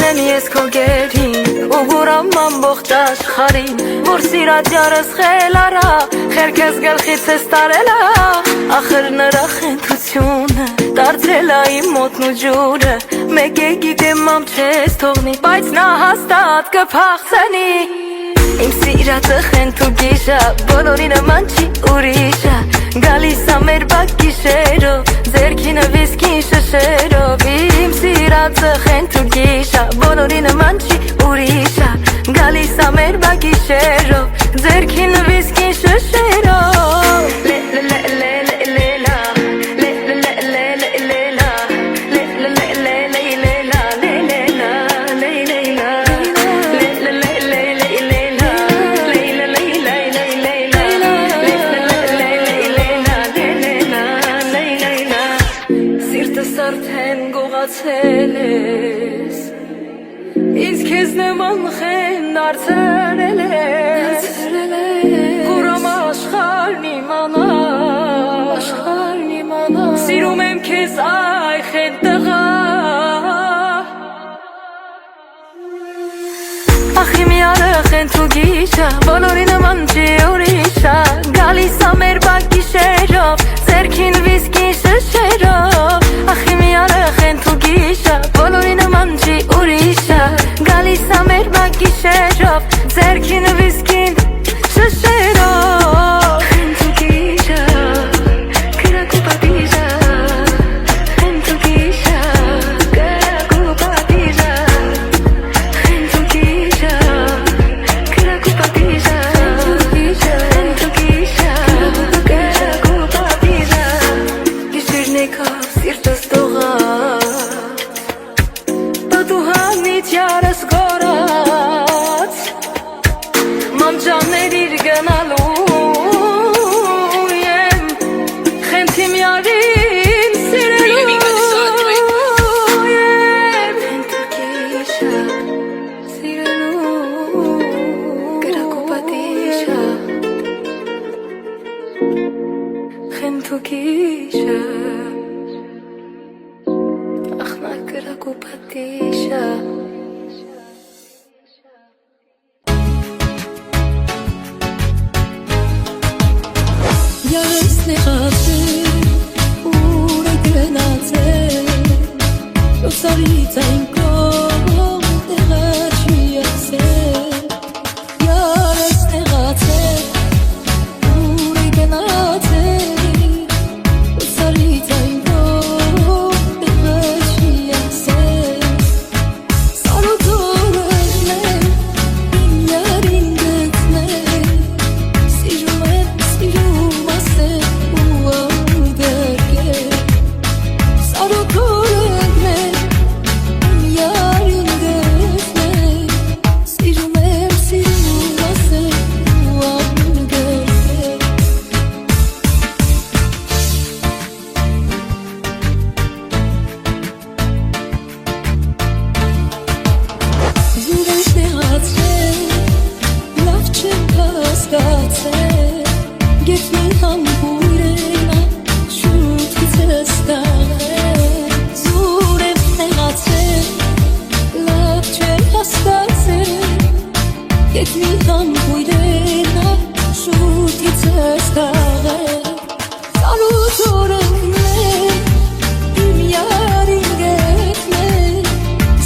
Գիտեմ ես քո գերին ու գուրամ ամբողջ աշխարհին որ սիրած յարս խել արա խերքես գլխից ես տարել ախր նրա խենթությունը դարձրել ա իմ մոտն ու ջուրը մեկ է գիտեմ ամ չես թողնի բայց նա հաստատ կփախցնի Իմ սիրածը խենթ ու գիշա բոլորի նման չի ուրիշա Գալիս ա մեր բակ գիշերով ձերքինը վիսկին շշերով Իմ սիրածը խենթ ու գիշա բոլորի նման չի ուրիշա Գալիս ա մեր բակ գիշերով ձերքինը վիսկին շշերով Ինձ քեզ նման խեն դարձրել ես Կուրամ աշխարհն իմանա Սիրում եմ քեզ այ խեն տղա Ախ իմ յարը խենթ ու գիշա բոլորի նման չի ուրիշա Գալիս ա մեր բակ գիշերով ձերքին վիսկին շշերով Ախ իմ յարը խենթ ու գիշա բոլորի նման չի ուրիշա Գալիս ա մեր բակ գիշերով ձերքին վիսկին շշերով Խենթ ու գիշա կրակ ու պատիժա Խենթ ու գիշա կրակ ու պատիժա Խենթ ու գիշա կրակ ու պատիժա Խենթ ու գիշա կրակ ու պատիժա Գիշերն եկա սիրտս տողաց Պատուհանից յարս գորած Մանջաներ իր գնալու եմ Խենթ իմ յարին սիրելու եմ Խենթ ու գիշա սիրելու Կրակ ու պատիժա Խենթ ու գիշա Ախնա կրակ ու պատիժա Յարս նեղացել, ուր է գնացել Լուսարից այն կողմ տեղը չի եսել Յարս նեղացել, ուր է գնացել Լուսարից այն կողմ տեղը չի եսել Սարոթորն է, իմ յարին գծնել Սիրում եմ, սիրում ասել ու անգրկել Սարոթորն է, իմ յարին գծնել Սիրում եմ, սիրում ասել ու անգրկել Զուր ես նեղացել, լավ չեմ հասկացել Գետնի համբույր է նա, շուտ գիծես տաղել Զուր եմ նեղացել, լավ չեմ հասկացել Գետնի համբույր է նա, շուտ գիծես տաղել Սարոթորն է, իմ յարին գետնել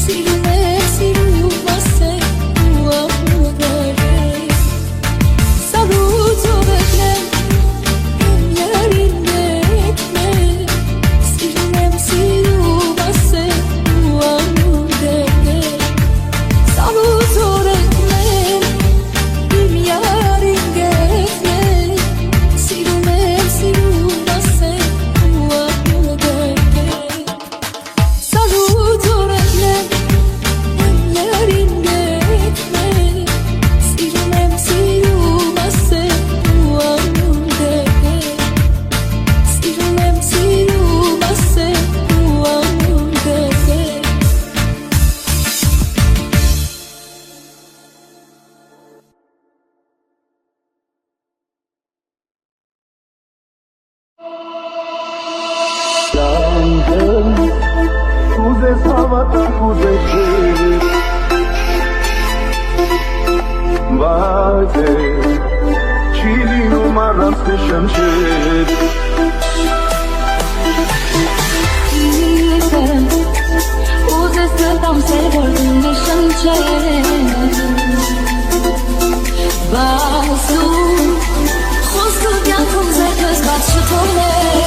Սիրում եմ, սիրում ասել ու անգրկել Սարոթորն է, իմ յարին գետնել Սիրում եմ, սիրում ասել ու անգրկել Սարոթորն է, իմ յարին գետնել Սիրում եմ, սիրում ասել ու անգրկել Սարոթորն է, իմ յարին գետնել Սիրում եմ, սիրում ասել ու անգրկել Սիրում եմ, սիրում ասել ու անգրկել Ուզես հավատալ, ուզես բաց է Չի լինում առանց քո շնչեր Ուզես գտամ սեր որ դու շնչեր Բայց դու խոսքով կյանքում զերքս բաց չթողներ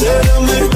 Será